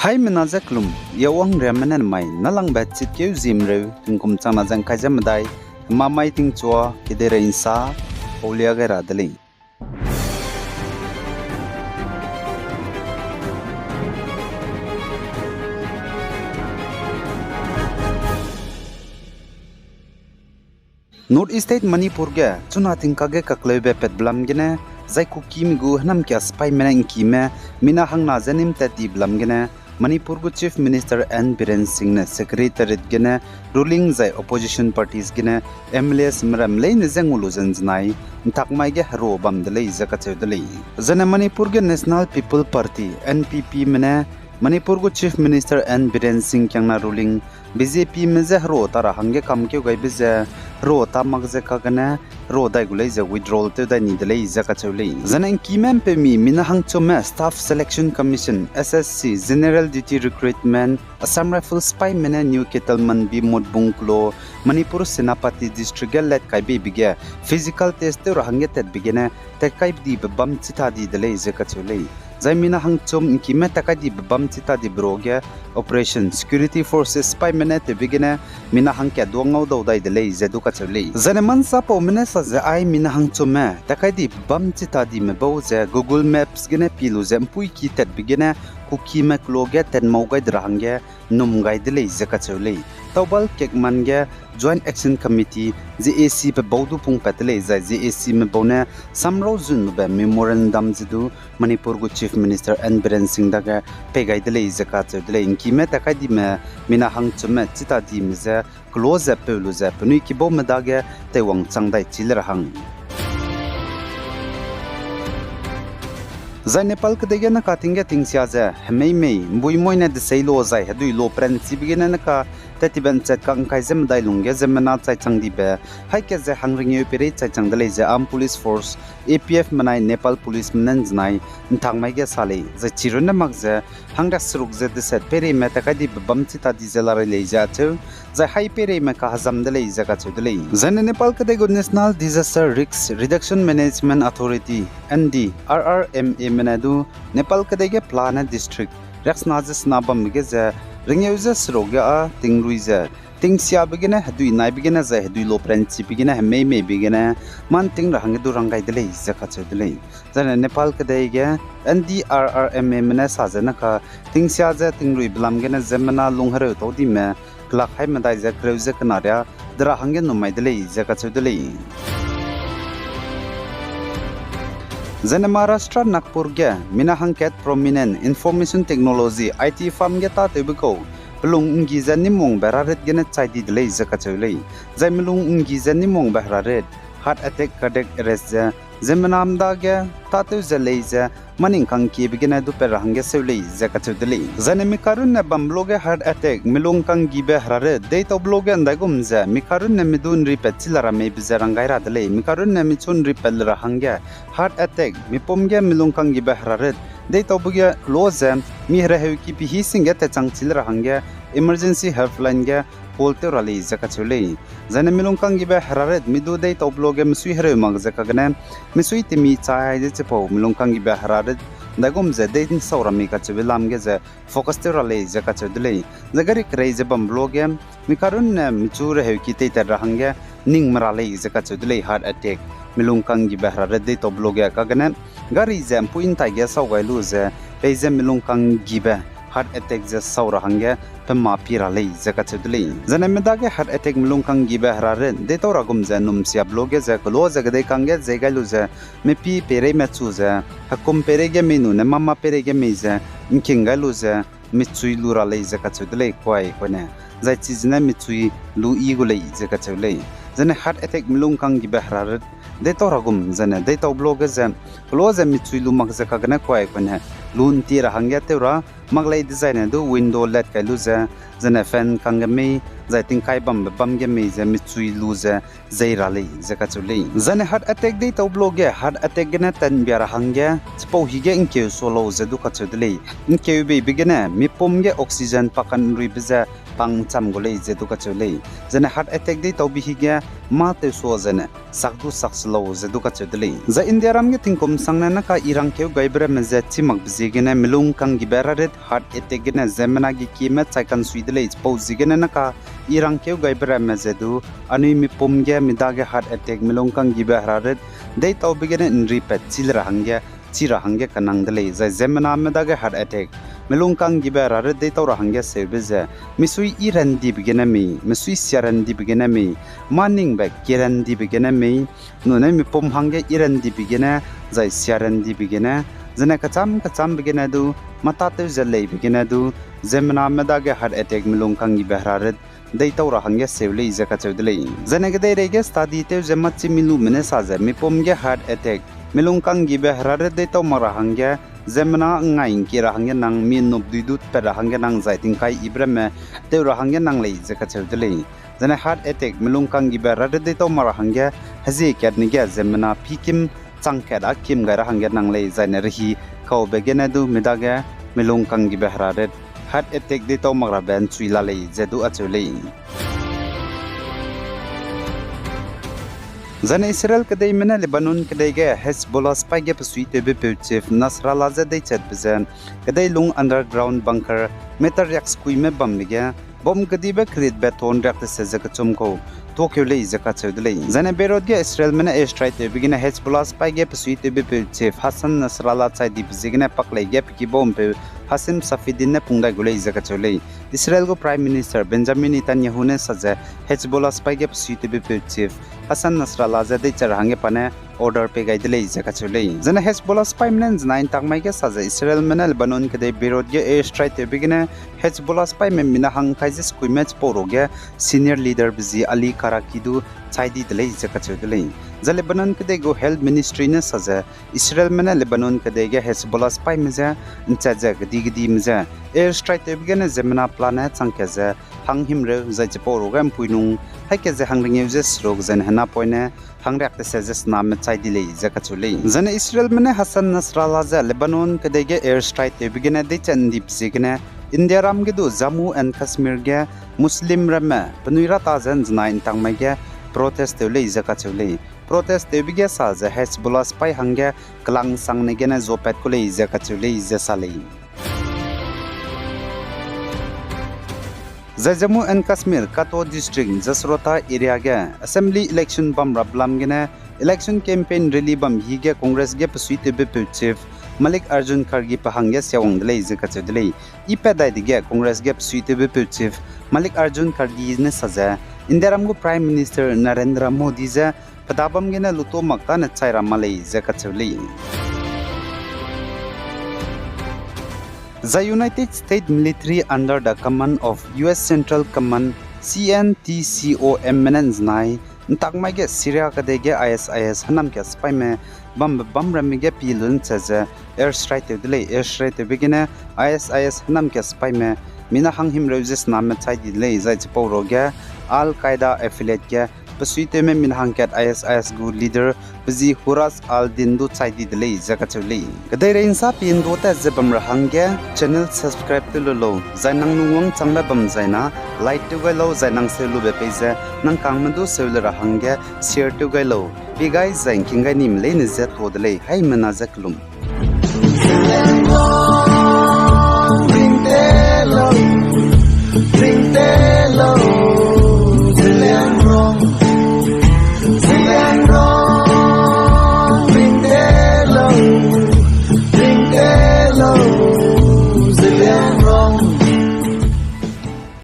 Hai menazaklum yawang remanan mai nalang batsit keu zimre tungkum chana jang kajam dai mamai ting chua kidera insa olia ga radali North East State Manipur ga chuna tingka ge kaklebe pet blam gene zai ku kim gu hnam kya spy mena inki me mina hang na janim tati blam gene Manipur gu Chief Minister N Biren Singh ne Secretariat gene ruling zai opposition parties gene MLS mram lein zengulu zanznai takmai ge ro bam dele zakache dele zana Manipur ge National People Party NPP mena Manipur gu Chief Minister N Biren Singh kyangna ruling BJP meze ro tara hange kam kyo gai bize ro ta magze ka gana ro dai gulai ze withdrawal te da ni dele zaka chule zanan kimem pe mi mina hang choma staff selection commission SSC general duty recruitment Assam Rifle spy mena new ketelman bi modbung klo Manipur Senapati district let kai be bige physical test te hange tet bigena te kai di bam chita di dele zaka chule Zaimina hang chom inkime takadi bam chita di broge operation security forces spy minute begina mina hang kya duangau do dai dele zedu ka chale zaneman sa po mine sa ze ai mina hang chome takadi bam chita di me bo ze Google Maps gene pilu zem pui ki tet begina kuki me kloge ten mau gai drange num gai dele ze ka chale tawbal kekman ge Joint Action Committee JAC pe bodu pung patele za JAC me bone samro jun be memorandum jidu Manipur gu Chief Minister N Biren Singh daga pe gai dele zaka chedele inki me takadi me mina hang chme chita di me za close up pe lu za pnui ki bo me daga te wang changdai chiler hang Zai Nepal ke dege na ka tinga tingsia za mei bui moi na de seilo zai hadui lo princip gena na ka tatiban chat ka kai zem dai lungge zemna chai changdi be hai ke za hangring yu pere chai changdale za am police force APF manai Nepal police manan znai thangmai ge sale za chiruna mak za hangda suruk za de set pere me ta ka di bam chita di zelare le ja chu za hai pere me ka hazam dale za ka chudale zan Nepal ke dege National Disaster Risk Reduction Management Authority ND RRMA menadu Nepal ke dege Plana district rex nazis nabam ge za ringyuza sroga tingruiza tingsia begina hadui nai begina za hadui lo princip begina mei begina man ting rahang du rangai dele zakha chudele zana Nepal ke dege NDRRMA mena sajana ka tingsia za tingrui blam gena zemna lungharo to di me klak hai madai za kreuza kanarya dra hange no mai dele zakha chudele Zane Maharashtra Nagpur ge mina hangket prominent information technology IT firm ge ta tebiko pelung ungi zani mong beraret gene chaidi dele zaka chule zai melung ungi zani mong beraret heart attack cardiac arrest ja zemanam da ge ta te zale ja maning kang ki begina du per hange sewle zaka chudele zane mi karun na bambloge heart attack melung kang gi be harare de to bloge andagum ja mi karun na midun ri petchilara me bizarangai ra dele mi karun na mi chun ri pel ra hange heart attack mi pomge melung kang gi be harare de to buge close mi hra heu ki pi hi singe te changchil ra hange emergency helpline ge polte rali zaka chule zane milung kang gi be hararet midu dei to bloge msui hre mag zaka gane misui timi chai je chepo milung kang gi be hararet dagum ze dein saurami ka chebelam ge ze focus te rali zaka chudle zagari krei je bam bloge mi karun na michur he ki te tar hange ning marali zaka chudle heart attack milung kang gi be hararet dei to bloge ka gane gari jam puin ta ge saugai lu ze pe je milung kang gi be heart attack je saura hange pema pirale zaka chudle zana medage heart attack mulung kang gibe harare de to ragum je num sia bloge je klo je gade kange je gailu je me pi pere me chu je hakum pere ge menu ne mama pere ge me je inkingalu je mi chui lura le zaka chudle koi kone zai chizna mi chui lu i gule zaka chule zana heart attack mulung kang gibe harare de to ragum zana de to bloge je klo je mi chui lu mak zaka gna koi kone lun ti ra hangya teura maglai design du window let kai lu za zana fan kangami zaiting kai bam ge me za mi chui lu za zaira le zaka chule zana heart attack de to bloge heart attack gena tan biara hangya chpo hige inke solo za du ka chudle inke be bigena mi pomge oxygen pakan ri biza pang cham gole je du ka chule zana heart attack de to bi hige ma te so zana sakdu sakslo za du ka chudle za india ram ge tingkom sangna na ka irang keu gaibra me za chimak bije gena milung kang gi beraret heart attack gena zemna gi kima chaikan suidle pause gena naka irang keu gai bra mezedu anui mi pomge midage heart attack milongkang gi bahraret dei taw begena in repeat chilra hangge kanang dele zai zemna midage heart attack melungkang giba raret dei taw rahangya sebeze misui iran di begena mi misui siaran di begena mi maning ba kiran di begena mi nune mi pom hangge iran di begena zai siaran di begena jana kacham begena du mata te jalei begena du zemna medage heart attack melungkang giba raret dei taw rahangya sevlei zaka chawdlei jana gede rege study te jemachi milu mene saza mi pomge heart attack melungkang giba raret dei taw marahangya zemna ngai ki rahangya nang min nob duidut per rahangya nang zaiting kai ibrame te rahangya nang lei zaka chawdlei jana heart attack melungkang gi ber rade to marahangya haji kyadni ga zemna pikim changkada kim ga rahangya nang lei zaina rehi kau begena du midaga melungkang gi behrade heart attack de to magra ben chuila lei jedu achulei Zane Israel kadai mena Lebanon kadai ga Hezbollah spy ga psui te be chief Nasrallah za dei chat bizan kadai lung underground bunker meter yak skui me bam ga bom kadi be create beton rak te se zaka chumko Tokyo le zaka chudlei Zane berod ga Israel mena air strike te begina Hezbollah spy ga psui te be chief Hassan Nasrallah chai di bizigna paklai ga piki bom pe Hasim Safidin ne pungda gulei zaka chulei Israel go Prime Minister Benjamin Netanyahu ne saja Hezbollah spy ga psui te be chief Hassan Nasrallah za dei charhange pane order pe gaidlei zaka chulei jana Hezbollah spy men nine tangmai ga saja Israel mena Lebanon ke dei berod ge air strike te begina Hezbollah spy men mina hang khaizis kui match poro ge senior leader bzi Ali Karakidu chaidi delei zaka chulei za Lebanon ke dei go health ministry ne saja Israel mena Lebanon ke dei ge Hezbollah spy meza nchaja gidi meza air strike te begina zemna plana changkaza hang himre za cheporo gam puinung haike je hangring uses rog zen hana poine hangrak te sajes nam chaidi lei zaka chulei jana Israel mena Hassan Nasrallah za Lebanon ke dei ge air strike te begina de chandip signa India ram ge do Jammu and Kashmir ge Muslim rama panuira tajan jnain tangmai ge protest te lei zaka chulei protest te bige sa za Hezbollah spy hangge klang sangne ge na zopet ko lei zaka chulei za salei Jammu and Kashmir Kato district Jasrota area ge assembly election bam rablam ge na election campaign rally bam hi ge congress ge psui te be chief Malik Arjun Kharge pahangya sewang delei zaka chudlei ipadai dige congress ge psui te be chief Malik Arjun Kharge ne saja Indiaram go prime minister Narendra Modi ja padabam ge na luto makta na chaira malei zaka chulei The United States military under the command of US Central Command CNTCOM menensnai ntakmai ge Syria kadege ISIS hanam ke spy me bam rami ge pilun chaja air strike te delay air strike te begina ISIS hanam ke spy me mina hanghim roses nam chai di lei zai chporo ge Al Qaeda affiliate ge pasuite me min hangkat ISIS gu leader bzi Huras al-Dindu chaidi delei zaka chulei kadai rein sa pin do ta zebam rahangge channel subscribe to lo zainang nungwang changla bam zaina like to galo zainang selu be page nang kangmandu selu rahangge share to galo bi guys zain kinga nim le ne zet hodlei hai mana zaklum